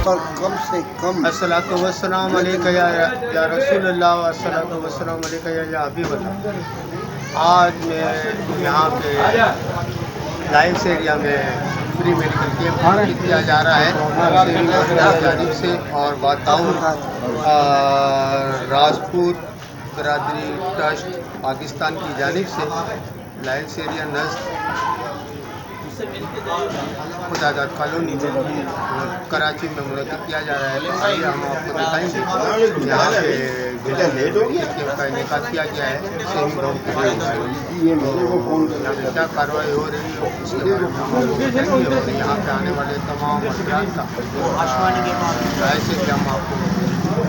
पर कम से कम अस्सलातु वस्सलाम अलैका या रसूलल्लाह व अस्सलातु वस्सलाम अलैका या हबीबल्लाह। आज मैं यहाँ पे लाइन्स एरिया में फ्री मेडिकल कैंप किया जा रहा है जानिब से और बाताउन राजपूत बरादरी ट्रस्ट पाकिस्तान की जानिब से लाइन्स एरिया नज़र खुदादाद कॉलोनी में कराची में मुनक़िद किया जा रहा है। तो आइए हम आपको दिखाएंगे यहाँ पे कैंप का इनेकाद किया गया है सही गाँव के तो क्या कार्रवाई हो रही है उसके बारे में हम आपको बताएंगे और यहाँ पे आने वाले तमाम अफराद का राय से भी हम आपको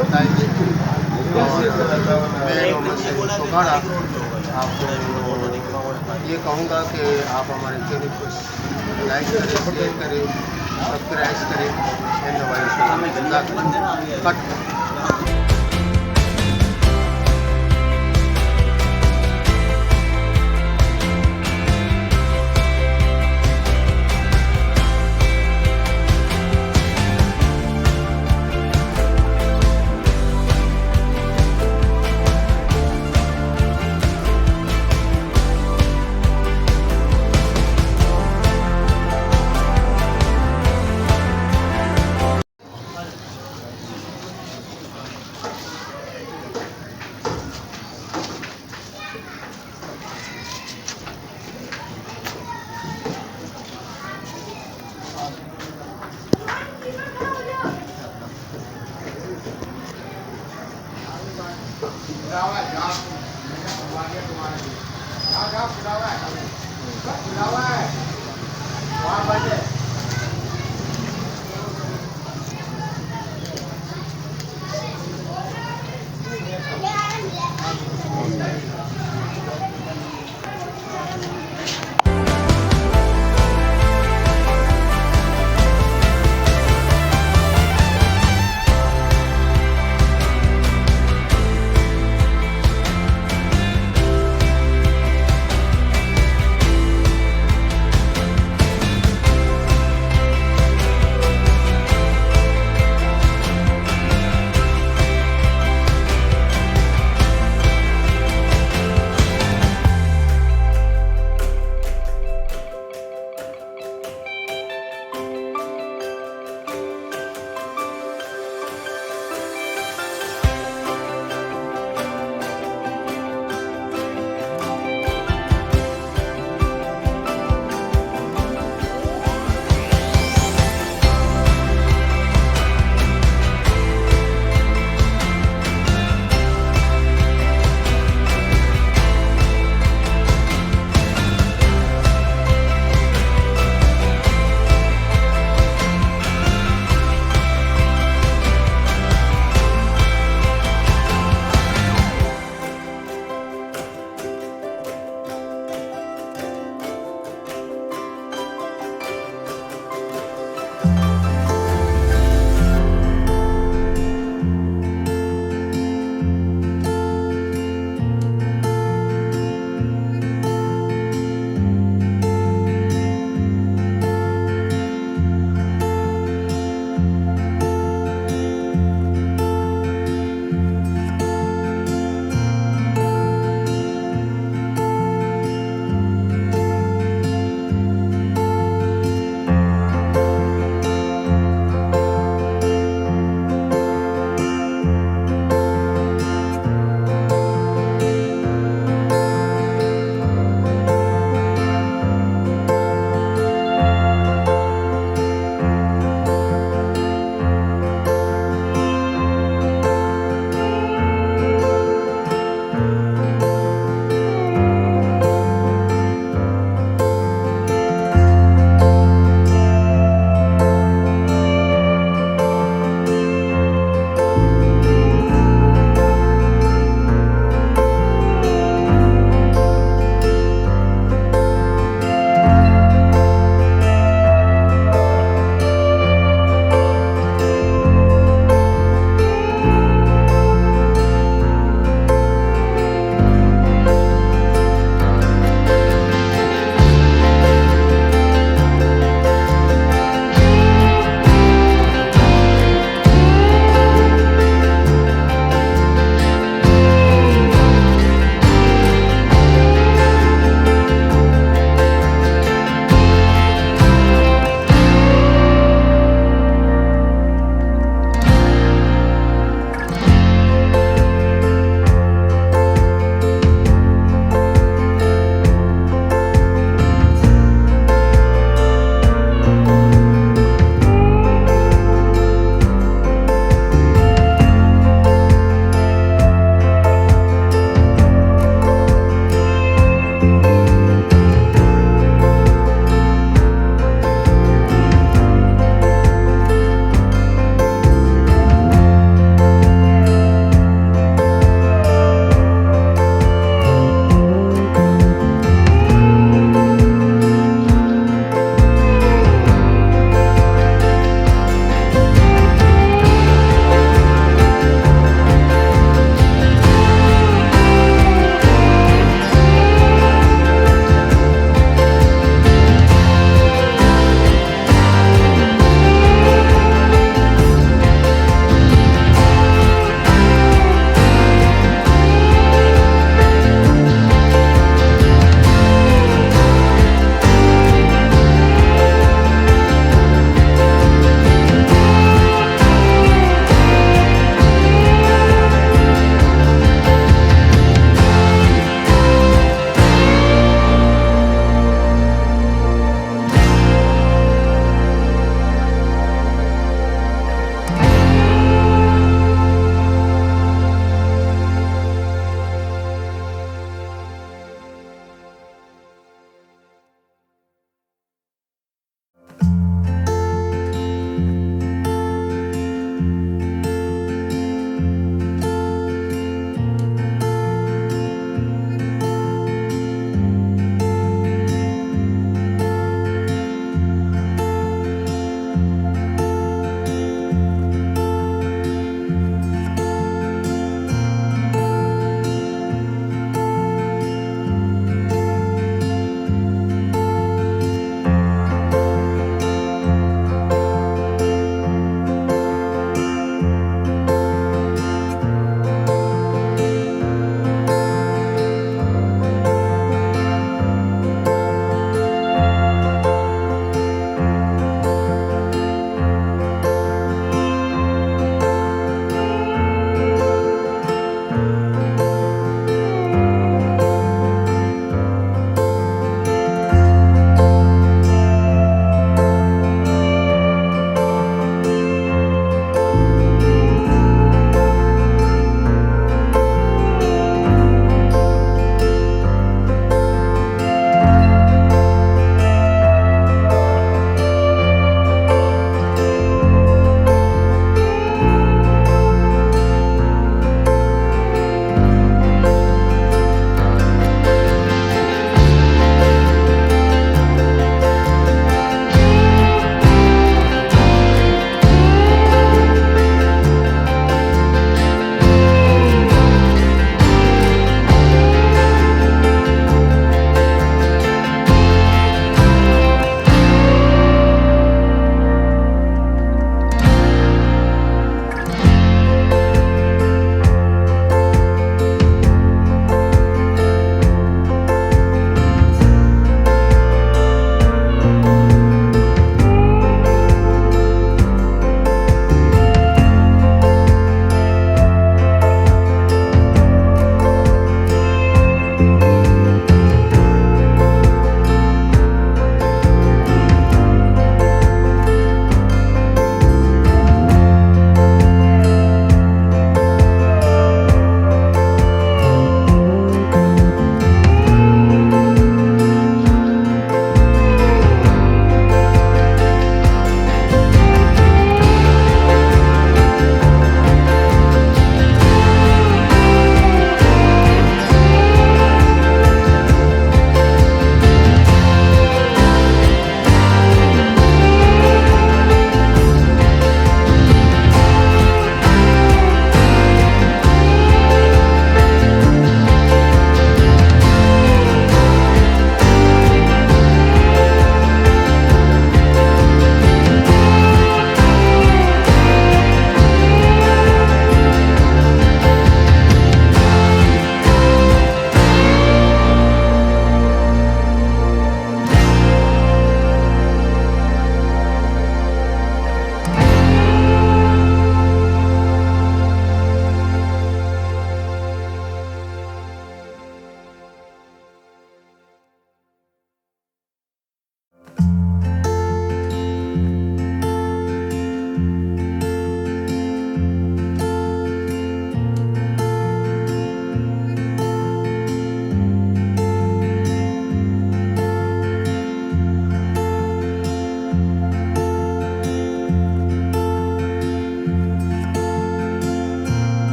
बताएंगे। और मैं मोहम्मद सईद सोगाड़ा आपको ये कहूँगा कि आप हमारे चैनल को लाइक करें, शेयर करें, सब्सक्राइब करें।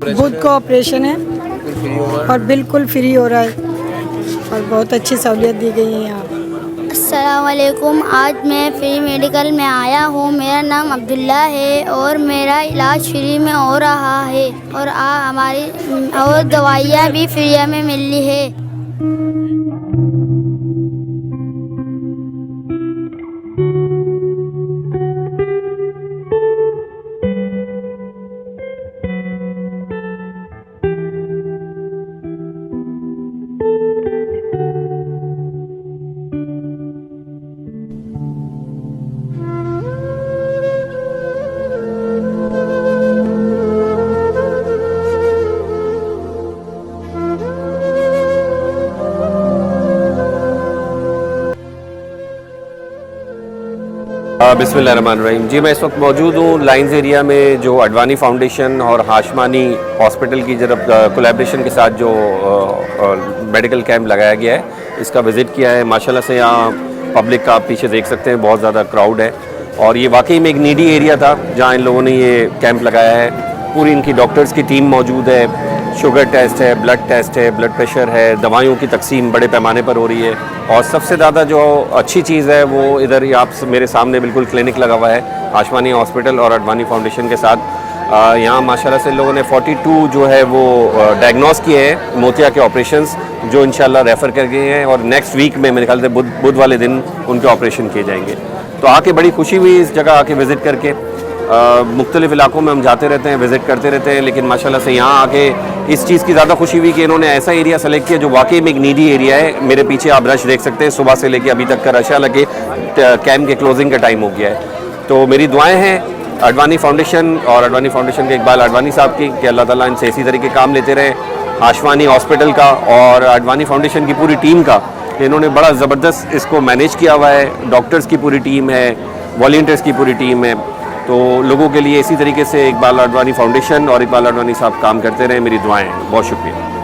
बुध को ऑपरेशन है और बिल्कुल फ्री हो रहा है और बहुत अच्छी सहूलियत दी गई है यहाँ। अस्सलामुअलैकुम। आज मैं फ्री मेडिकल में आया हूँ। मेरा नाम अब्दुल्ला है और मेरा इलाज फ्री में हो रहा है और हमारी और दवाइयाँ भी फ्री में मिल रही है। बिस्मिल्लाहिर्रहमानिर्रहीम। जी मैं इस वक्त मौजूद हूँ लाइंस एरिया में, जो अडवानी फाउंडेशन और हाशमानी हॉस्पिटल की जब कोलैबोरेशन के साथ जो मेडिकल कैंप लगाया गया है, इसका विज़िट किया है। माशाल्लाह से यहाँ पब्लिक का आप पीछे देख सकते हैं, बहुत ज़्यादा क्राउड है और ये वाकई में एक नीडी एरिया था जहाँ इन लोगों ने ये कैंप लगाया है। पूरी इनकी डॉक्टर्स की टीम मौजूद है, शुगर टेस्ट है, ब्लड टेस्ट है, ब्लड प्रेशर है, दवाइयों की तकसीम बड़े पैमाने पर हो रही है और सबसे ज़्यादा जो अच्छी चीज़ है वो इधर ही आप मेरे सामने बिल्कुल क्लिनिक लगा हुआ है हाशमानी हॉस्पिटल और अडवानी फाउंडेशन के साथ। यहाँ माशाल्लाह से लोगों ने 42 जो है वो डायग्नोस किए हैं मोतिया के ऑपरेशंस, जो इंशाल्लाह रेफ़र कर गए हैं और नेक्स्ट वीक में मेरे ख्याल से बुध वाले दिन उनके ऑपरेशन किए जाएंगे। तो आके बड़ी खुशी हुई इस जगह आके विज़िट करके। मुख्तलिफ़ इलाकों में हम जाते रहते हैं, विज़िट करते रहते हैं, लेकिन माशाल्लाह से यहाँ आके इस चीज़ की ज़्यादा खुशी हुई कि इन्होंने ऐसा एरिया सेलेक्ट किया जो वाकई में एक नीडी एरिया है। मेरे पीछे आप रश देख सकते हैं, सुबह से लेके अभी तक का रश है, हालांकि कैंप के क्लोजिंग का टाइम हो गया है। तो मेरी दुआएं हैं अडवानी फाउंडेशन और अडवानी फाउंडेशन के इकबाल अडवानी साहब की कि अल्लाह ताला इनसे इसी तरीके काम लेते रहे, हाशमानी हॉस्पिटल का और अडवानी फाउंडेशन की पूरी टीम का। इन्होंने बड़ा ज़बरदस्त इसको मैनेज किया हुआ है, डॉक्टर्स की पूरी टीम है, वॉलंटियर्स की पूरी टीम है। तो लोगों के लिए इसी तरीके से इकबाल अडवानी फाउंडेशन और इकबाल अडवानी साहब काम करते रहे। मेरी दुआएं हैं। बहुत शुक्रिया।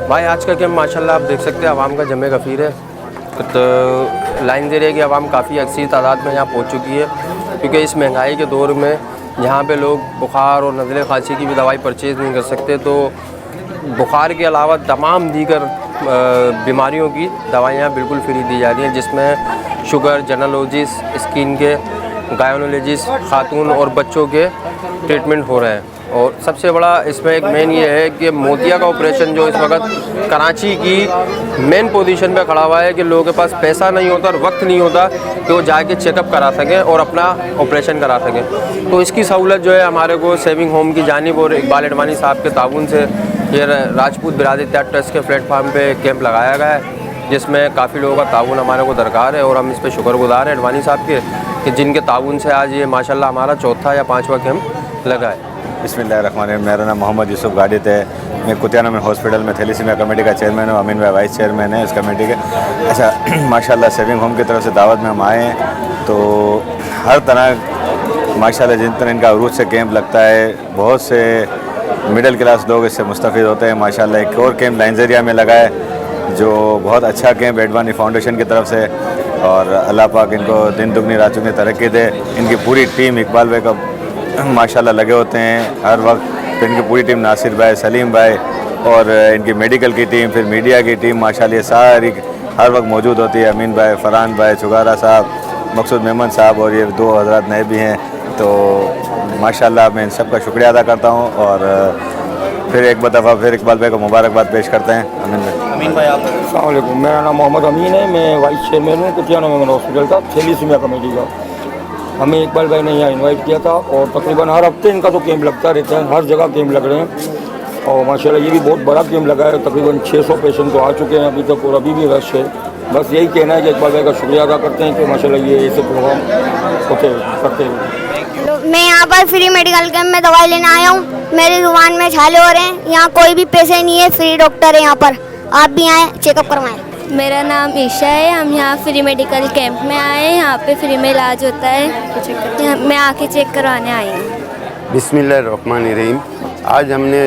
भाई आज का कैंप माशाल्लाह आप देख सकते हैं, आवाम का जमे गफ़ीर है। तो लाइंस एरिया की आवाम काफ़ी अक्सर तादाद में यहाँ पहुँच चुकी है, क्योंकि इस महंगाई के दौर में यहाँ पे लोग बुखार और नज़ले खांसी की भी दवाई परचेज़ नहीं कर सकते, तो बुखार के अलावा तमाम दीगर बीमारियों की दवाइयाँ बिल्कुल फ्री दी जा रही हैं, जिसमें शुगर, जनरलोजिस्ट, स्किन के, गायनोलॉजिस्ट, खातून और बच्चों के ट्रीटमेंट हो रहे हैं। और सबसे बड़ा इसमें एक मेन ये है कि मोतिया का ऑपरेशन जो इस वक्त कराची की मेन पोजीशन पे खड़ा हुआ है कि लोगों के पास पैसा नहीं होता और वक्त नहीं होता कि वो जाके चेकअप करा सकें और अपना ऑपरेशन करा सकें। तो इसकी सहूलत जो है हमारे को सेविंग होम की जानिब और इकबाल अडवानी साहब के ताउन से ये राजपूत बिरादरी त्याग ट्रस्ट के प्लेटफार्म पे कैंप लगाया गया है, जिसमें काफ़ी लोगों का ताउन हमारे को दरकार है और हम इस पर शुक्रगुजार हैं अडवानी साहब के कि जिनके ताउन से आज ये माशाल्लाह हमारा चौथा या पाँचवा कैंप लगा है। बिस्मिल्लाहिर्रहमानिर्रहीम। मेरा नाम मोहम्मद यूसुफ गाडित है। मैं कुतियाना में हॉस्पिटल में थैलीसीमिया कमेटी का चेयरमैन हूँ। अमीन भाई वाइस चेयरमैन है इस कमेटी के। अच्छा माशाल्लाह सेविंग होम की तरफ से दावत में हम आए हैं, तो हर तरह माशाल्लाह जिन तरह इनका अरूज से कैंप लगता है, बहुत से मिडिल क्लास लोग इससे मुस्तफ़ीद होते हैं। माशाल्लाह एक और कैंप लाइंस एरिया में लगा है जो बहुत अच्छा कैंप अडवानी फाउंडेशन की तरफ से, और अल्लाह पाक इनको दिन दुगनी रात चुगनी तरक्की दे। इनकी पूरी टीम, इकबाल भाई का माशाल्लाह लगे होते हैं हर वक्त, फिर इनकी पूरी टीम, नासिर भाई, सलीम भाई और इनकी मेडिकल की टीम, फिर मीडिया की टीम माशाल्लाह सारी हर वक्त मौजूद होती है। अमीन भाई, फरहान भाई, चुगारा साहब, मकसूद मेमन साहब और ये दो हज़रात नए भी हैं। तो माशाल्लाह मैं इन सब का शुक्रिया अदा करता हूँ और फिर एक दफ़ा फिर इकबाल भाई को मुबारकबाद पेश करते हैं। अमीन भाई आप। अस्सलाम वालेकुम। मेरा नाम मोहम्मद अमीन है, मैं वाइस चेयरमैन हूँ कुतियाना में हॉस्पिटल का, थैलीसीमिया कमेटी का। हमें इकबाल भाई ने यहाँ इनवाइट किया था और तकरीबन हर हफ्ते इनका तो कैंप लगता रहता है, हर जगह कैंप लग रहे हैं और माशाल्लाह ये भी बहुत बड़ा कैंप लगा है। तकरीबन 600 पेशेंट तो आ चुके हैं अभी तक और अभी भी रश है। बस यही कहना है कि इकबाल भाई का शुक्रिया अदा करते हैं कि माशाल्लाह ये ऐसे प्रोग्राम होते करते हैं। मैं यहाँ पर फ्री मेडिकल कैंप में दवाई लेने आया हूँ। मेरी जुबान में छाले हो रहे हैं। यहाँ कोई भी पैसे नहीं है, फ्री डॉक्टर है यहाँ पर। आप भी आएँ, चेकअप करवाएँ। मेरा नाम ईशा है। हम यहाँ फ्री मेडिकल कैंप में आए हैं। यहाँ पे फ्री में इलाज होता है। मैं आके चेक करवाने आई हूँ। बिस्मिल्लाहिर्रहमानिर्रहीम। आज हमने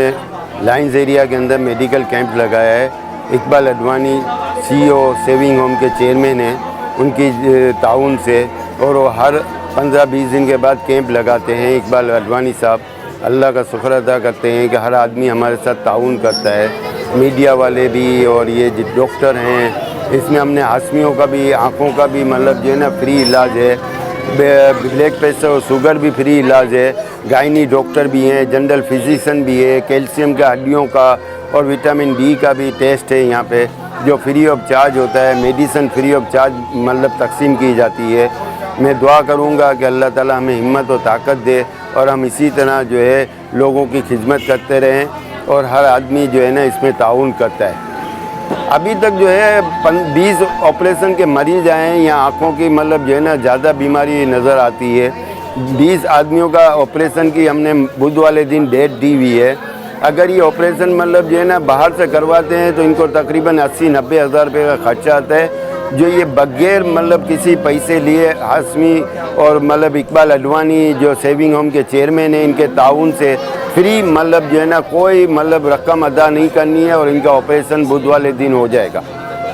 लाइंस एरिया के अंदर मेडिकल कैंप लगाया है। Iqbal Advani CEO saving home के चेयरमैन हैं, उनकी ताउन से, और वो हर 15-20 दिन के बाद कैंप लगाते हैं। इकबाल अडवाणी साहब अल्लाह का शुक्र अदा करते हैं कि हर आदमी हमारे साथ ताउन करता है, मीडिया वाले भी और ये जो डॉक्टर हैं। इसमें हमने हाशमियों का भी, आँखों का भी मतलब जो है ना फ्री इलाज है, ब्लड प्रेशर और शुगर भी फ्री इलाज है, गायनी डॉक्टर भी हैं, जनरल फिजिशियन भी है, कैल्शियम का, हड्डियों का और विटामिन D का भी टेस्ट है यहाँ पे जो फ्री ऑफ चार्ज होता है। मेडिसिन फ्री ऑफ चार्ज मतलब तकसीम की जाती है। मैं दुआ करूँगा कि अल्लाह ताला हमें हिम्मत और ताकत दे और हम इसी तरह जो है लोगों की खिदमत करते रहें और हर आदमी जो है ना इसमें ताउन करता है। अभी तक जो है 20 ऑपरेशन के मरीज आए हैं। यहाँ आँखों की मतलब जो है ना ज़्यादा बीमारी नज़र आती है। 20 आदमियों का ऑपरेशन की हमने बुध वाले दिन डेट दी हुई है। अगर ये ऑपरेशन मतलब जो है ना बाहर से करवाते हैं तो इनको तकरीबन 80-90 हज़ार रुपये का खर्चा आता है, जो ये बगैर मतलब किसी पैसे लिए हाशमी और मतलब इकबाल अडवाणी जो सेविंग होम के चेयरमैन हैं, इनके ताउन से फ्री मतलब जो है ना कोई मतलब रकम अदा नहीं करनी है और इनका ऑपरेशन बुध वाले दिन हो जाएगा।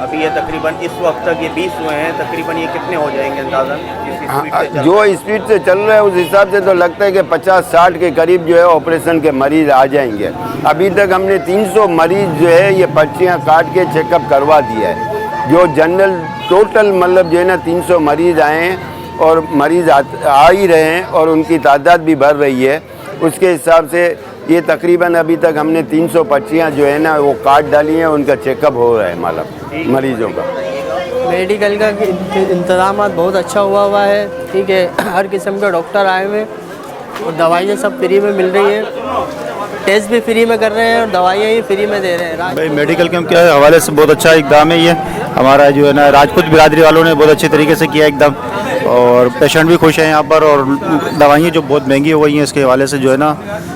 अभी ये तकरीबन इस वक्त तक ये 20 हुए हैं, तकरीबन ये कितने हो जाएंगे अंदाज़न? जो स्पीड से चल रहा है उस हिसाब से तो लगता है कि 50-60 के करीब जो है ऑपरेशन के मरीज़ आ जाएंगे। अभी तक हमने 300 मरीज़ जो है ये पर्चियाँ काट के चेकअप करवा दिया है। जो जनरल टोटल मतलब जो है ना 300 मरीज़ आए हैं और मरीज़ आ ही रहे हैं और उनकी तादाद भी बढ़ रही है। उसके हिसाब से ये तकरीबन अभी तक हमने 300 पर्चियाँ जो है ना वो काट डाली हैं, उनका चेकअप हो रहा है मतलब मरीजों का। मेडिकल का इंतज़ाम बहुत अच्छा हुआ है, ठीक है। हर किस्म के डॉक्टर आए हुए और दवाइयाँ सब फ्री में मिल रही हैं, टेस्ट भी फ्री में कर रहे हैं और दवाइयाँ ही फ्री में दे रहे हैं। भाई मेडिकल कैंप के हवाले से बहुत अच्छा इकदाम है ये हमारा जो है ना राजपूत बिरादरी वालों ने बहुत अच्छे तरीके से किया एकदम, और पेशेंट भी खुश हैं यहाँ पर। और दवाइयाँ जो बहुत महंगी हो गई हैं इसके हवाले से जो है ना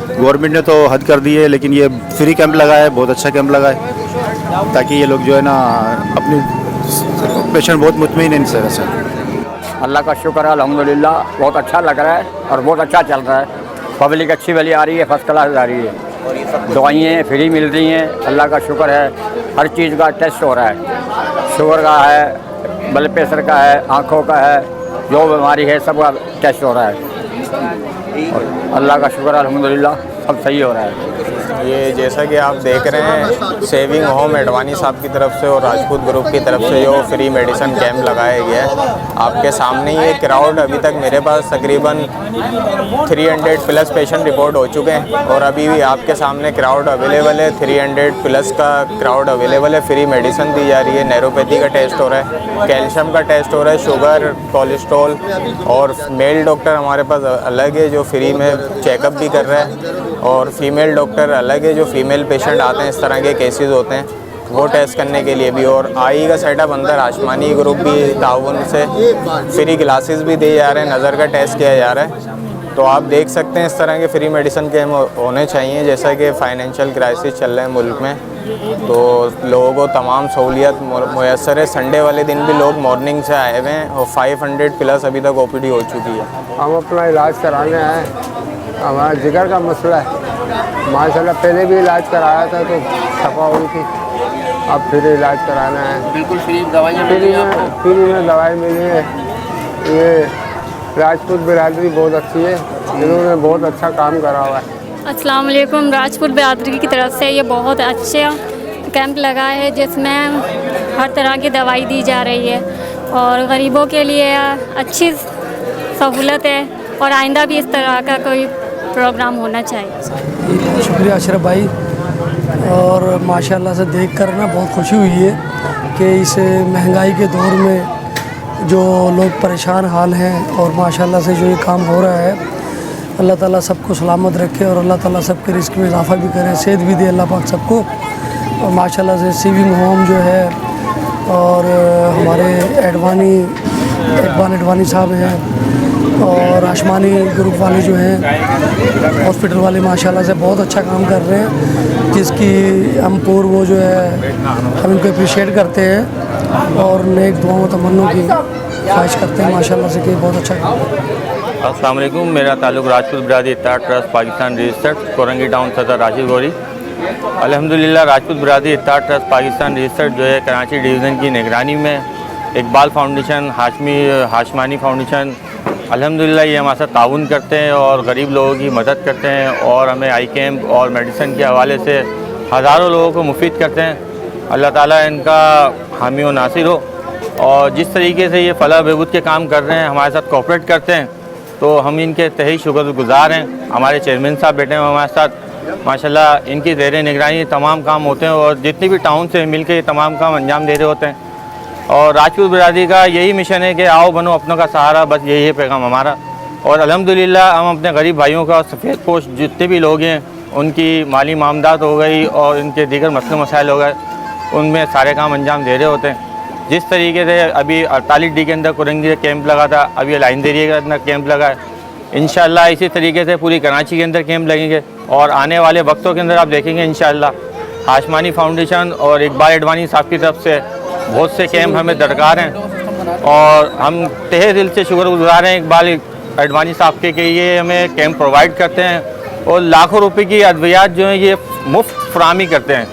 गवर्नमेंट ने तो हद कर दी है, लेकिन ये फ्री कैंप लगाया है, बहुत अच्छा कैंप लगा है ताकि ये लोग जो है ना अपनी पेशेंट बहुत मुतमईन है इनसे। वैसे अल्लाह का शुक्र है, अल्हम्दुलिल्लाह बहुत अच्छा लग रहा है और बहुत अच्छा चल रहा है। पब्लिक अच्छी वाली आ रही है, फर्स्ट क्लास आ रही है, दवाइयाँ फ्री मिल रही हैं, अल्लाह का शुक्र है। हर चीज़ का टेस्ट हो रहा है, शुगर का है, ब्लड प्रेशर का है, आँखों का है, जो बीमारी है सब का टेस्ट हो रहा है। अल्लाह का शुक्र है, अल्हम्दुलिल्लाह सब सही हो रहा है। ये जैसा कि आप देख रहे हैं सेविंग होम अडवाणी साहब की तरफ से और राजपूत ग्रुप की तरफ से जो फ्री मेडिसिन कैंप लगाया गया है, आपके सामने ये क्राउड अभी तक मेरे पास तकरीबन 300 प्लस पेशेंट रिपोर्ट हो चुके हैं और अभी भी आपके सामने क्राउड अवेलेबल है। 300 प्लस का क्राउड अवेलेबल है। फ्री मेडिसिन दी जा रही है, नैरोपैथी का टेस्ट हो रहा है, कैल्शियम का टेस्ट हो रहा है, शुगर, कोलेस्ट्रॉल, और मेल डॉक्टर हमारे पास अलग है जो फ्री में चेकअप भी कर रहा है, और फीमेल डॉक्टर अलग है जो फीमेल पेशेंट आते हैं, इस तरह के केसेस होते हैं वो टेस्ट करने के लिए भी। और आई का सेटअप अंदर आसमानी ग्रुप भी ताउन से फ्री ग्लासेस भी दिए जा रहे हैं, नज़र का टेस्ट किया जा रहा है। तो आप देख सकते हैं इस तरह के फ्री मेडिसिन कैंप होने चाहिए। जैसा कि फाइनेंशियल क्राइसिस चल रहा है मुल्क में, तो लोगों को तमाम सहूलियत मुयसर है। संडे वाले दिन भी लोग मॉर्निंग से आए हुए हैं और 500 प्लस अभी तक OPD हो चुकी है। हम अपना इलाज कराने आए, हमारा जिगर का मसला है। माशाल्लाह पहले भी इलाज कराया था तो छपा हुई थी, अब फिर इलाज कराना है। बिल्कुल फ्री दवाइयाँ फ्री में दवाई मिली है। ये राजपूत बिरादरी बहुत अच्छी है, इन्होंने बहुत अच्छा काम करा हुआ है। अस्सलाम वालेकुम। राजपूत बिरादरी की तरफ से ये बहुत अच्छा कैंप लगा है जिसमें हर तरह की दवाई दी जा रही है और गरीबों के लिए अच्छी सहूलत है और आइंदा भी इस तरह का कोई प्रोग्राम होना चाहिए। शुक्रिया अशरफ भाई, और माशाल्लाह से देख कर ना बहुत खुशी हुई है कि इस महंगाई के दौर में जो लोग परेशान हाल हैं और माशाल्लाह से जो ये काम हो रहा है, अल्लाह ताला सबको सलामत रखे और अल्लाह ताला सबके रिस्क में इजाफ़ा भी करे, सेहत भी दे अल्लाह पाक सबको। और माशाल्लाह से सेविंग होम जो है और हमारे इकबाल अडवाणी साहब हैं और आसमानी ग्रुप वाले जो हैं हॉस्पिटल वाले माशाल्लाह से बहुत अच्छा काम कर रहे हैं, जिसकी हम पूर्व वो जो है हम इनको अप्रिशिएट करते हैं। और नेक दुआओं तमन्नों की ख्वाहिश करते हैं माशाल्लाह से कि बहुत अच्छा काम। अस्सलाम वालेकुम, मेरा ताल्लुक़ राजपूत बिरादरी इत्तेहाद trust Pakistan registered Korangi town सदर राशिद गौरी। अल्हम्दुलिल्लाह राजपूत बिरादरी इत्तेहाद ट्रस्ट पाकिस्तान रजिस्टर्ड जो है कराची डिवीज़न की निगरानी में इकबाल फाउंडेशन, हाशमानी फाउंडेशन, अल्हम्दुलिल्लाह ये हमारे साथ ताउन करते हैं और गरीब लोगों की मदद करते हैं और हमें आई कैंप और मेडिसिन के हवाले से हज़ारों लोगों को मुफीद करते हैं। अल्लाह ताला इनका हामी व नासिर हो। और जिस तरीके से ये फलाह बहबूद के काम कर रहे हैं, हमारे साथ कोऑपरेट करते हैं, तो हम इनके तहे शुक्रगुज़ार हैं। हमारे चेयरमैन साहब बैठे हैं हमारे साथ, माशाल्लाह इनकी ज़ेर निगरानी तमाम काम होते हैं और जितनी भी टाउन से मिल के ये तमाम काम अंजाम दे रहे होते हैं। और राजपूत बिरादरी का यही मिशन है कि आओ बनो अपनों का सहारा, बस यही है पैगाम हमारा। और अल्हम्दुलिल्लाह हम अपने गरीब भाइयों का, सफ़ेद पोश जितने भी लोग हैं, उनकी माली मामदात हो गई और इनके दीगर मसले मसाइल हो गए, उनमें सारे काम अंजाम दे रहे होते हैं। जिस तरीके से अभी 48D के अंदर कोरंगी कैंप लगा था, अभी लाइन एरिया के अंदर कैंप लगा है, इंशाअल्लाह इसी तरीके से पूरी कराची के अंदर कैंप लगेंगे। और आने वाले वक्तों के अंदर आप देखेंगे इंशाअल्लाह हाशमानी फाउंडेशन और इकबाल अडवाणी साहब की तरफ से बहुत से कैंप हमें दरकार हैं और हम तहे दिल से शुक्रगुज़ार हैं इकबाल अडवाणी साहब के कि ये हमें कैंप प्रोवाइड करते हैं और लाखों रुपए की अद्वियात जो हैं ये मुफ्त फराहमी करते हैं।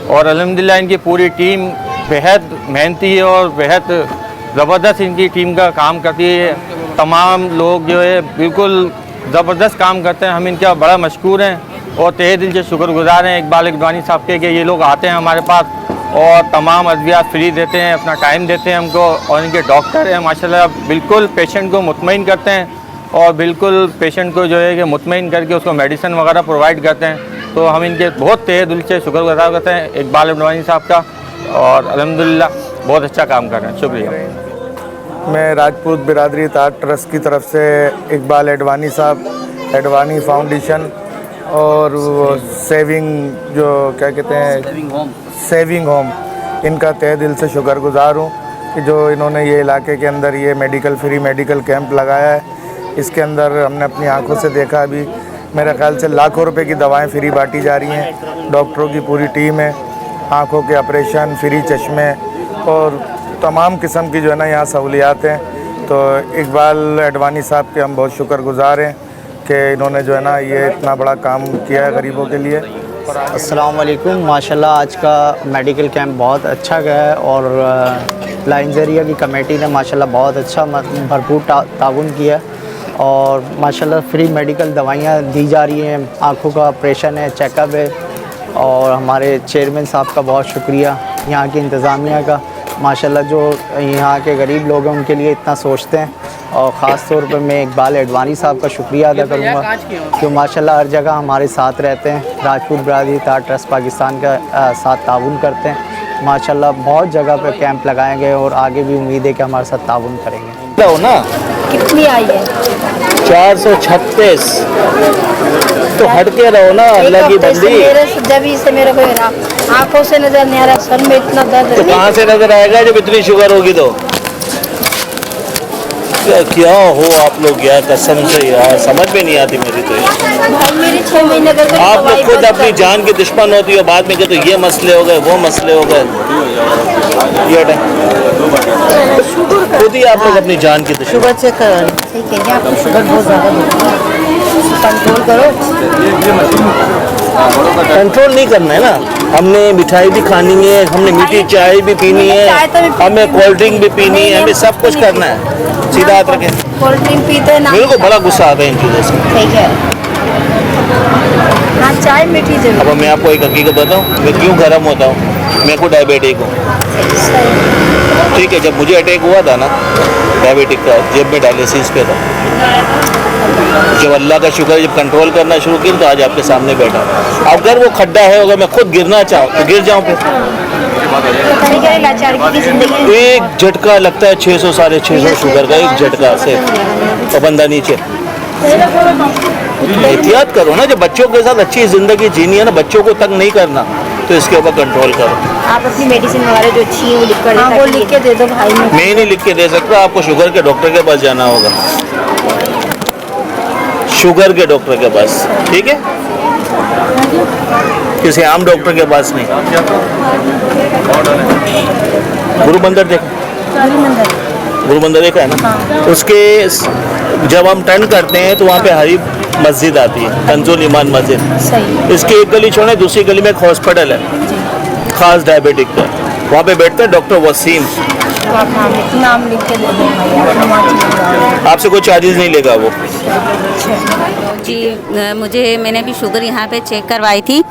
और अल्हम्दुलिल्लाह इनकी पूरी टीम बेहद मेहनती है और बेहद ज़बरदस्त इनकी टीम का काम करती है। तमाम लोग जो है बिल्कुल ज़बरदस्त काम करते हैं, हम इनका बड़ा मशकूर हैं और तहे दिल से शुक्रगुज़ार हैं इकबाल अडवाणी साहब के कि ये लोग आते हैं हमारे पास और तमाम अद्वियात फ्री देते हैं, अपना टाइम देते हैं हमको। और इनके डॉक्टर हैं माशाल्लाह, बिल्कुल पेशेंट को मुतमईन करते हैं और बिल्कुल पेशेंट को जो है कि मुतमईन करके उसको मेडिसिन वगैरह प्रोवाइड करते हैं। तो हम इनके बहुत तहे दिल से शुक्रगुज़ार करते हैं इकबाल अडवाणी साहब का और अल्हम्दुलिल्लाह बहुत अच्छा काम कर रहे हैं। शुक्रिया। मैं राजपूत बिरादरी इत्तेहाद ट्रस्ट की तरफ से इकबाल अडवाणी साहब, अडवाणी फाउंडेशन और सेविंग जो क्या कहते हैं सेविंग होम, इनका तहे दिल से शुक्रगुज़ार हूँ कि जो इन्होंने ये इलाके के अंदर ये फ्री मेडिकल कैंप लगाया है। इसके अंदर हमने अपनी आंखों से देखा, अभी मेरे ख्याल से लाखों रुपए की दवाएं फ्री बांटी जा रही हैं। डॉक्टरों की पूरी टीम है, आंखों के ऑपरेशन, फ्री चश्मे और तमाम किस्म की जो है ना यहाँ सहूलियात हैं। तो इकबाल अडवाणी साहब के हम बहुत शुक्रगुज़ार हैं कि इन्होंने जो है ना ये इतना बड़ा काम किया है गरीबों के लिए। अस्सलाम वालेकुम, माशाल्लाह आज का मेडिकल कैंप बहुत अच्छा गया है और लाइन एरिया की कमेटी ने माशाल्लाह बहुत अच्छा भरपूर ताउन किया और माशाल्लाह फ्री मेडिकल दवाइयाँ दी जा रही हैं। आँखों का ऑपरेशन है, चेकअप है और हमारे चेयरमैन साहब का बहुत शुक्रिया, यहाँ की इंतज़ामिया का माशाल्लाह जो यहाँ के गरीब लोग हैं उनके लिए इतना सोचते हैं। और ख़ास तौर पर मैं इकबाल अडवाणी साहब का शुक्रिया अदा करूँगा कि माशाल्लाह हर जगह हमारे साथ रहते हैं। राजपूत बिरादरी इत्तेहाद ट्रस्ट पाकिस्तान का साथ ताउन करते हैं। माशाल्लाह बहुत जगह पर कैंप लगाए गए और आगे भी उम्मीद है कि हमारे साथ ताउन करेंगे। हो ना कितनी आई है? 436 तो हट के रहो ना, अल्लाह की बंदी। जब से मेरे को आँखों से नजर नहीं आ रहा, सर में इतना दर्द तो कहाँ से नजर आएगा जब इतनी शुगर होगी तो? क्या हो आप लोग यार, कसम से यार समझ में नहीं आती मेरी तो मेरी 6 महीने का आप लोग खुद अपनी जान की दुश्मन होती हो, बाद में कहते तो ये मसले हो गए, वो मसले हो गए। ये खुद ही आप लोग अपनी जान की दुश्मन। शुगर चेक करो, ठीक है, आपको शुगर बहुत ज़्यादा कंट्रोल करो। कंट्रोल नहीं करना है ना, हमने मिठाई भी खानी है, हमने मीठी चाय भी पीनी है, हमें कोल्ड ड्रिंक भी पीनी है, हमें सब कुछ करना है। सीधा हाथ रखें। कोल्ड ड्रिंक पीते हैं ना, मेरे को बड़ा गुस्सा आता है इन चीज़ों से। ठीक है हाँ, चाय मीठी जरूर। अब मैं आपको एक हकीकत बताऊँ, मैं क्यों गर्म होता हूँ। मेरे को डायबिटिक हूँ, ठीक है। जब मुझे अटैक हुआ था ना डायबिटिक का, जब मैं डायलिसिस पे था, जब अल्लाह का शुक्र जब कंट्रोल करना शुरू किया तो आज आपके सामने बैठा। अगर वो खड्डा है, अगर मैं खुद गिरना चाहूँ तो गिर जाऊँ फिर। एक झटका लगता है 600 साढ़े 600 शुगर का, एक झटका से तो बंदा नीचे। एहतियात करो ना, जब बच्चों के साथ अच्छी ज़िंदगी जीनी है ना, बच्चों को तंग नहीं करना, तो इसके ऊपर कंट्रोल करो। आप अपनी मेडिसिन वगैरह जो अच्छी है वो लिख कर वो लिख के दे दो भाई। मैं नहीं लिख के दे सकता, आपको शुगर के डॉक्टर के पास जाना होगा, शुगर के डॉक्टर के पास, ठीक है, किसी आम डॉक्टर के पास नहीं। गुरु मंदिर देखा? गुरु मंदिर देखा है ना? उसके जब हम टर्न करते हैं तो वहाँ पे हरी मस्जिद आती है, कंजुल ईमान मस्जिद। सही। इसकी एक गली छोड़े, दूसरी गली में एक हॉस्पिटल है खास डायबिटिक का, वहाँ पे बैठते हैं डॉक्टर वसीम। नाम लिख के दे दें। आपसे कोई चार्जेस नहीं लेगा वो। जी मैंने भी शुगर यहाँ पे चेक करवाई थी।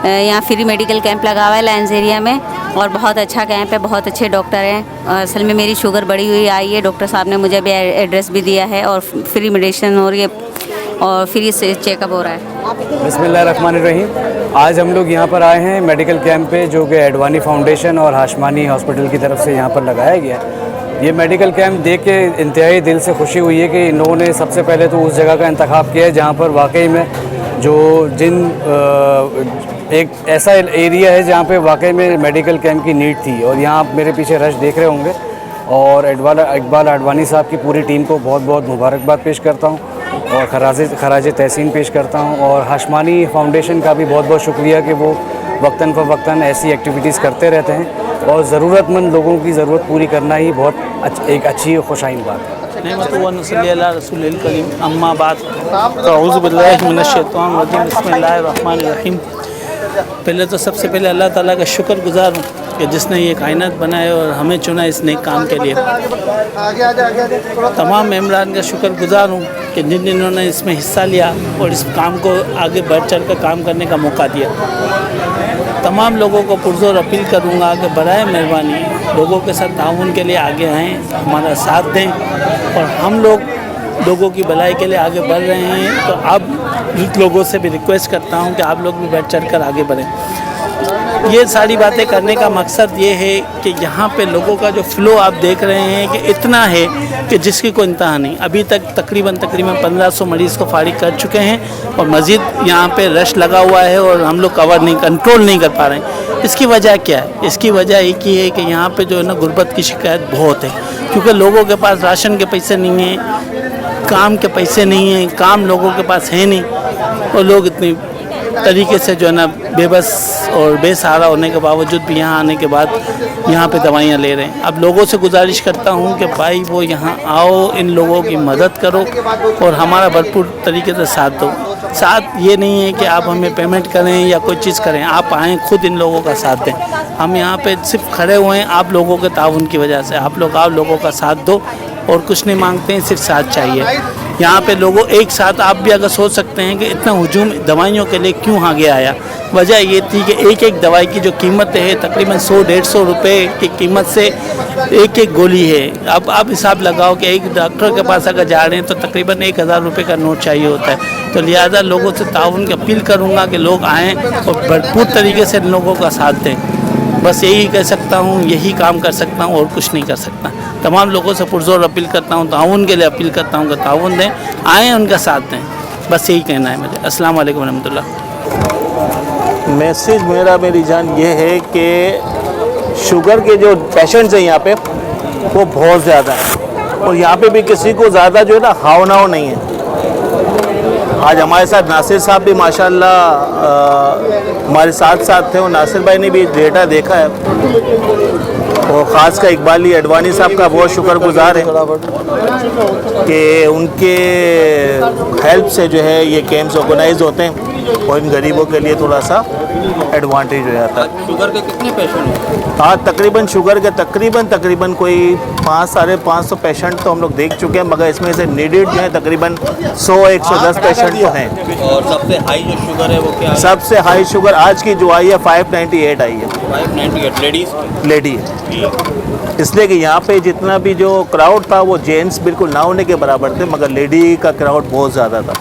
यहाँ फ्री मेडिकल कैंप लगा हुआ है लाइन्स एरिया में और बहुत अच्छा कैंप है, बहुत अच्छे डॉक्टर हैं। असल में मेरी शुगर बढ़ी हुई आई है, डॉक्टर साहब ने मुझे अभी एड्रेस भी दिया है और फ्री मेडिसिन हो रही है और फ्री से चेकअप हो रहा है। बिस्मिल्लाहिर्रहमानिर्रहीम। आज हम लोग यहाँ पर आए हैं मेडिकल कैंप पे, जो कि एडवानी फाउंडेशन और हाशमानी हॉस्पिटल की तरफ से यहाँ पर लगाया गया है। ये मेडिकल कैंप देख के इंतहाई दिल से खुशी हुई है कि इन्होंने सबसे पहले तो उस जगह का इंतखाब किया है जहाँ पर वाकई में एक ऐसा एरिया है जहाँ पे वाकई में मेडिकल कैंप की नीड थी। और यहाँ आप मेरे पीछे रश देख रहे होंगे और इकबाल आडवाणी साहब की पूरी टीम को बहुत बहुत मुबारकबाद पेश करता हूँ और खराज तहसीन पेश करता हूँ। और हाशमानी फाउंडेशन का भी बहुत बहुत शुक्रिया कि वो वक्तन फ़वक्तन ऐसी एक्टिविटीज़ करते रहते हैं और ज़रूरतमंद लोगों की ज़रूरत पूरी करना ही बहुत एक अच्छी और खुशाइन बात है। अम्मा बाद बिस्मिल्लाहिर्रहमानिर्रहीम। पहले तो सबसे पहले अल्लाह ताला का शुक्रगुजार हूँ कि जिसने ये कायनात बनाए और हमें चुना इस नेक काम के लिए। तमाम मेम्बरान का शुक्रगुजार हूँ कि जिन्होंने इसमें हिस्सा लिया और इस काम को आगे बढ़ चढ़ कर काम करने का मौका दिया। तमाम लोगों को पुरजोर अपील करूँगा कि बराए मेहरबानी लोगों के साथ ताउन के लिए आगे आएँ, हमारा साथ दें और हम लोग लोगों की भलाई के लिए आगे बढ़ रहे हैं। तो अब लोगों से भी रिक्वेस्ट करता हूं कि आप लोग भी बढ़ चढ़ कर आगे बढ़ें। ये सारी बातें करने का मकसद ये है कि यहाँ पे लोगों का जो फ़्लो आप देख रहे हैं कि इतना है कि जिसकी कोई इंतहा नहीं। अभी तक तकरीबन 1500 मरीज़ को फारिग कर चुके हैं और मज़ीद यहाँ पे रश लगा हुआ है और हम लोग कंट्रोल नहीं कर पा रहे हैं। इसकी वजह क्या है? इसकी वजह एक ही है कि यहाँ पे जो है ना गुर्बत की शिकायत बहुत है, क्योंकि लोगों के पास राशन के पैसे नहीं हैं, काम के पैसे नहीं हैं, काम लोगों के पास है नहीं और लोग इतनी तरीके से जो है ना बेबस और बेसहारा होने के बावजूद भी यहाँ आने के बाद यहाँ पे दवाइयाँ ले रहे हैं। अब लोगों से गुजारिश करता हूँ कि भाई वो यहाँ आओ, इन लोगों की मदद करो और हमारा भरपूर तरीके से साथ दो। साथ ये नहीं है कि आप हमें पेमेंट करें या कोई चीज़ करें, आप आएँ खुद इन लोगों का साथ दें। हम यहाँ पे सिर्फ खड़े हुए हैं आप लोगों के ताउन की वजह से। आप लोगों का साथ दो और कुछ नहीं मांगते हैं, सिर्फ साथ चाहिए। यहाँ पे लोगों एक साथ आप भी अगर सोच सकते हैं कि इतना हुजूम दवाइयों के लिए क्यों आगे आया, वजह ये थी कि एक एक दवाई की जो कीमत है तकरीबन 100-150 रुपये की कीमत से एक एक गोली है। अब आप हिसाब लगाओ कि एक डॉक्टर के पास अगर जा रहे हैं तो तकरीबन 1000 रुपये का नोट चाहिए होता है। तो लिहाजा लोगों से ताउन की अपील करूँगा कि लोग आएँ और भरपूर तरीके से लोगों का साथ दें। बस यही कह सकता हूँ, यही काम कर सकता हूँ और कुछ नहीं कर सकता। तमाम लोगों से पुरजोर अपील करता हूँ, ताउन के लिए अपील करता हूँ कि ताउन दें, आएँ उनका साथ दें। बस यही कहना है मुझे। अस्सलाम वालेकुम रहमतुल्लाह। मैसेज मेरी जान ये है कि शुगर के जो पेशेंट्स हैं यहाँ पे वो बहुत ज़्यादा है और यहाँ पे भी किसी को ज़्यादा जो है ना हाव नाव नहीं है। आज हमारे साथ नासिर साहब भी माशाल्लाह हमारे साथ थे और नासिर भाई ने भी डेटा देखा है और ख़ास कर इकबाली आडवाणी साहब का बहुत शुक्रगुजार है कि उनके हेल्प से जो है ये कैंप्स ऑर्गेनाइज होते हैं और इन गरीबों के लिए थोड़ा सा एडवांटेज हो जाता है। शुगर के कितने पेशेंट हैं? हाँ, तकरीबन शुगर के तकरीबन कोई 500-550 पेशेंट तो हम लोग देख चुके हैं, मगर इसमें से नीडेड जो है तकरीबन 100-110 पेशेंट तो हैं। और सबसे हाई जो शुगर है वो क्या है? सबसे हाई शुगर आज की जो आई है 598 आई है। 598 लेडी है। इसलिए कि यहाँ पे जितना भी जो क्राउड था वो जेंट्स बिल्कुल ना होने के बराबर थे, मगर लेडी का क्राउड बहुत ज़्यादा था।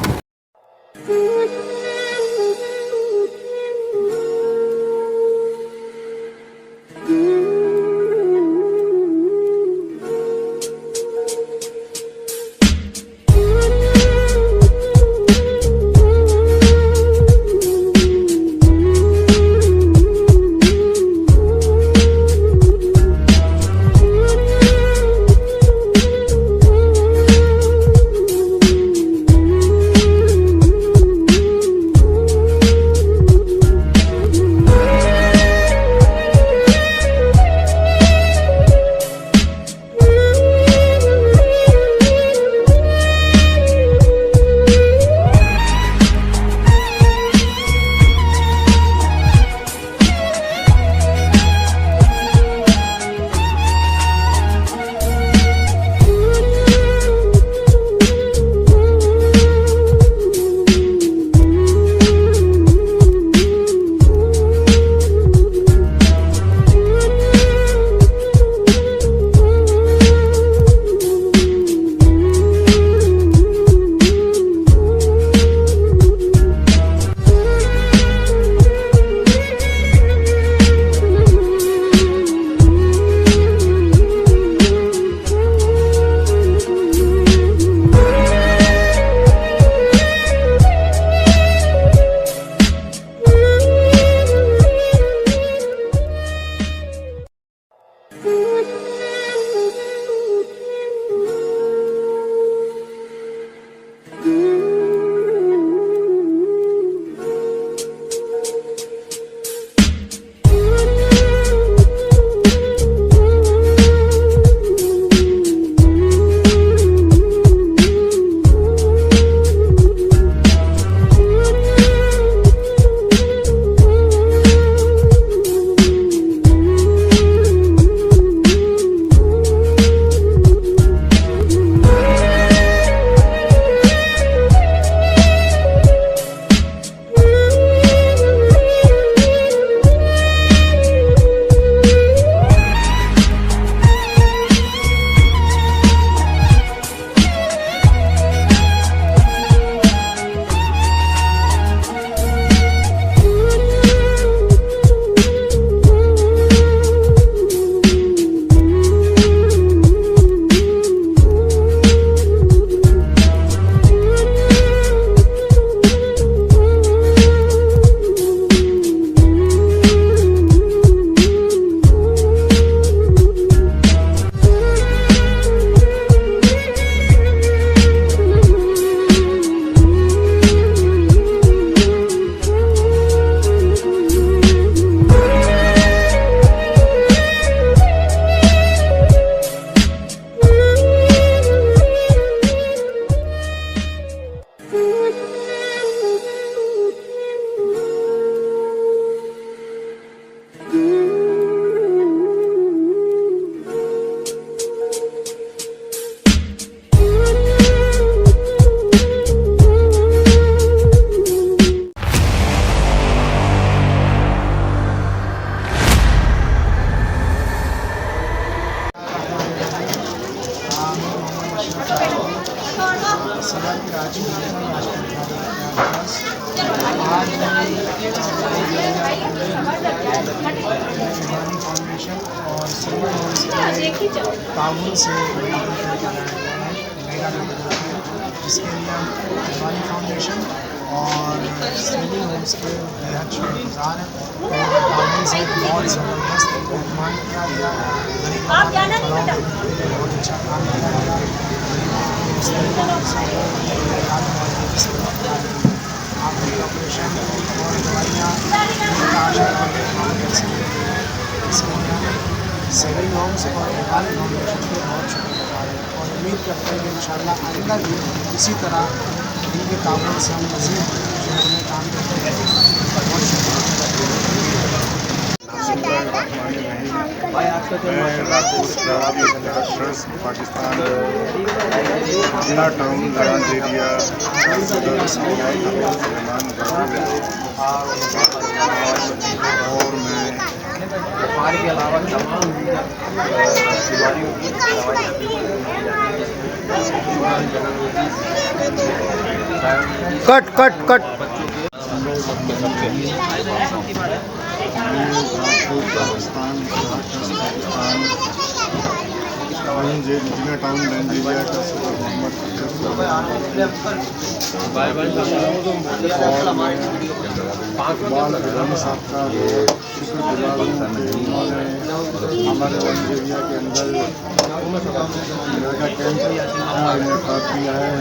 फाउंडेशन और सिल्वर होम्स के ताउन से जिसके लिए हम अडवाणी फाउंडेशन और सेविंग होम्स के बेहद शुक्रगुजार हैं और ताउन से बहुत ज़बरदस्त मेहमान किया गया, बहुत अच्छा काम किया गया। आपकी ऑपरेशन और दवाइयाँ सेविंग होम्स और अडवाणी फाउंडेशन के बहुत शुक्रगुजार हैं और उम्मीद करते हैं कि इंशाअल्लाह आइंदा भी इसी तरह इनके ताउन से हम मज़ीद शहर में काम करते हैं। बहुत शुक्रिया। पाकिस्तान जिला टाउन लाइन्स एरिया और मैं के अलावा तमाम कट कट कट जिला टाउन नाइजीरिया का सदर मोहम्मद साहब का शुक्रगुजार हूँ कि उन्होंने हमारे नाइजीरिया के अंदर कैंप का इनेकाद किया है,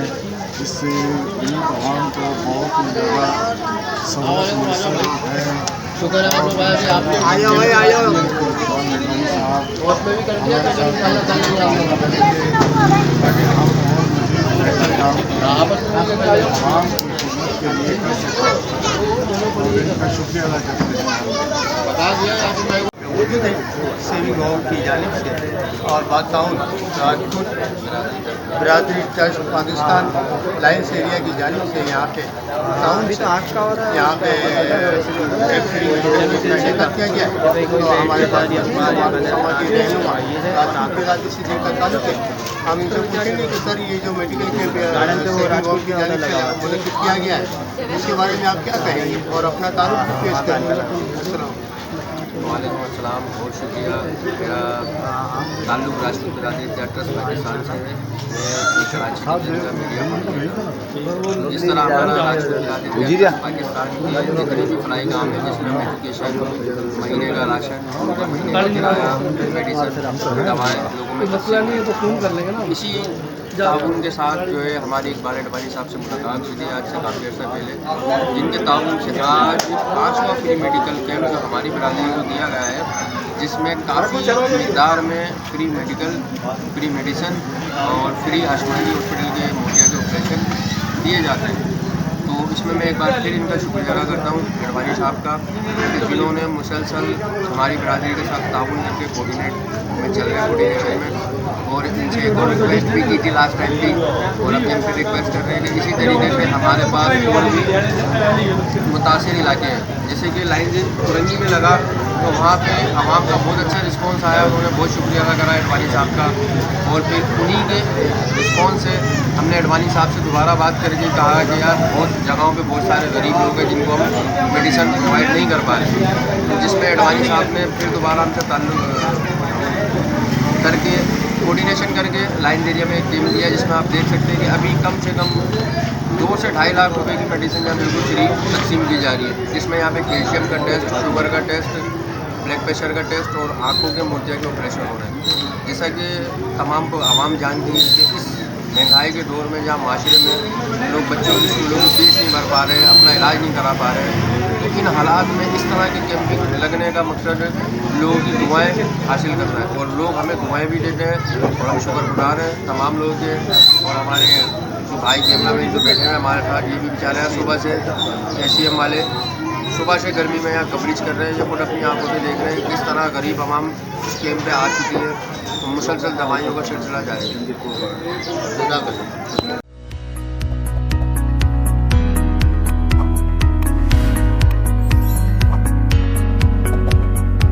जिससे गरीब आवाम को बहुत ही ज़्यादा सहूलत मुयसर है। शुक्र है आया ताकि हम और मज़ीद शुक्रिया अदा करते हैं। सेविंग होम की जानिब से और बाताउन राजपूत बिरादरी ट्रस्ट पाकिस्तान लाइन्स एरिया की जानिब से यहाँ पे टाउन यहाँ पे किया गया तो हमारे पास समाजी रहनुमा इसी दिन का ताल्लुक है। हम इनसे पूछेंगे कि सर ये जो मेडिकल कैंप सेविंग होम की जानिब से मुनक़िद किया गया है इसके बारे में आप क्या कहेंगे और अपना ताल्लुक पेश करेंगे। वालेकुम अस्सलाम, बहुत शुक्रिया। मेरा ताल्लुक़ राजपूत बिरादरी ट्रस्ट पाकिस्तान से है। मैं कराची का मीडिया जिस तरह हमारा राजपूत बिरादरी पाकिस्तान की करीबी फलाई काम है जिसमें एजुकेशन, महीने का राशन, महीने का किराया, मेडिसिन, दवाएँ लोगों में इसी ताउन के साथ जो है हमारी इकबाल अडवाणी साहब से मुलाकात हुई थी आज से काफ़ी अर्सा पहले, जिनके ताउन से आज 5वां फ्री मेडिकल कैंप जो हमारी बिरादरी को दिया गया है, जिसमें काफ़ी मकदार में फ्री मेडिकल, फ्री मेडिसिन और फ्री हश्मनी हॉस्पिटल के मोतिया के ऑपरेशन दिए जाते हैं। तो इसमें मैं एक बार फिर इनका शुक्रिया अदा करता हूँ अडवाणी साहब का, जिन्होंने मुसलसल हमारी बिरादरी के साथ ताउन करके कोऑर्डिनेट में चल रहे कोऑर्डिनेशन में, और इनसे एक और रिक्वेस्ट भी की थी लास्ट टाइम भी, और अब इनसे रिक्वेस्ट कर रहे हैं कि इसी तरीके से हमारे पास और भी मुतासिर इलाके हैं, जैसे कि लाइन कुरंगी में लगा तो वहाँ पे आवाम का बहुत अच्छा रिस्पांस आया, उन्होंने बहुत शुक्रिया अदा करा अडवाणी साहब का। और फिर उन्हीं के रिस्पांस से हमने अडवाणी साहब से दोबारा बात करके कहा कि यार बहुत जगहों पे बहुत सारे गरीब लोग हैं जिनको हम मेडिसिन प्रोवाइड नहीं कर पा रहे, जिसमें अडवाणी साहब ने फिर दोबारा हमसे ताल्लुक़ करके कोऑर्डिनेशन करके लाइन एरिया में एक टीम दिया, जिसमें आप देख सकते हैं कि अभी कम से कम 2 से 2.5 लाख रुपए की मेडिसिन यहाँ बिल्कुल फ्री तकसीम की जा रही है, जिसमें यहाँ पे कैल्शियम का टेस्ट, शुगर का टेस्ट, ब्लड प्रेशर का टेस्ट और आँखों के मोतिया के ऑपरेशन हो रहे हैं। जैसा कि तमाम को आवाम जानती है कि इस महंगाई के दौर में जहाँ माशरे में लोग बच्चों की स्कूलों की फीस नहीं भर पा रहे हैं, अपना इलाज नहीं करा पा रहे हैं, तो इन हालात में इस तरह के कैंपिंग लगने का मकसद लोगों की दुआएं हासिल करना है, और लोग हमें दुआएं भी देते हैं और हम शुक्रगुजार हैं तमाम लोगों के। और हमारे जो भाई कैमरा में जो बैठे हैं हमारे साथ, ये भी बेचारे हैं सुबह से SCM वाले सुबह से गर्मी में यहाँ कवरेज कर रहे हैं, ये खुद अपनी आंखों से देख रहे हैं किस तरह गरीब आवाम इस कैंप पे आ चुकी है, तो मुसलसल दवाइयों का सिलसिला जारी है।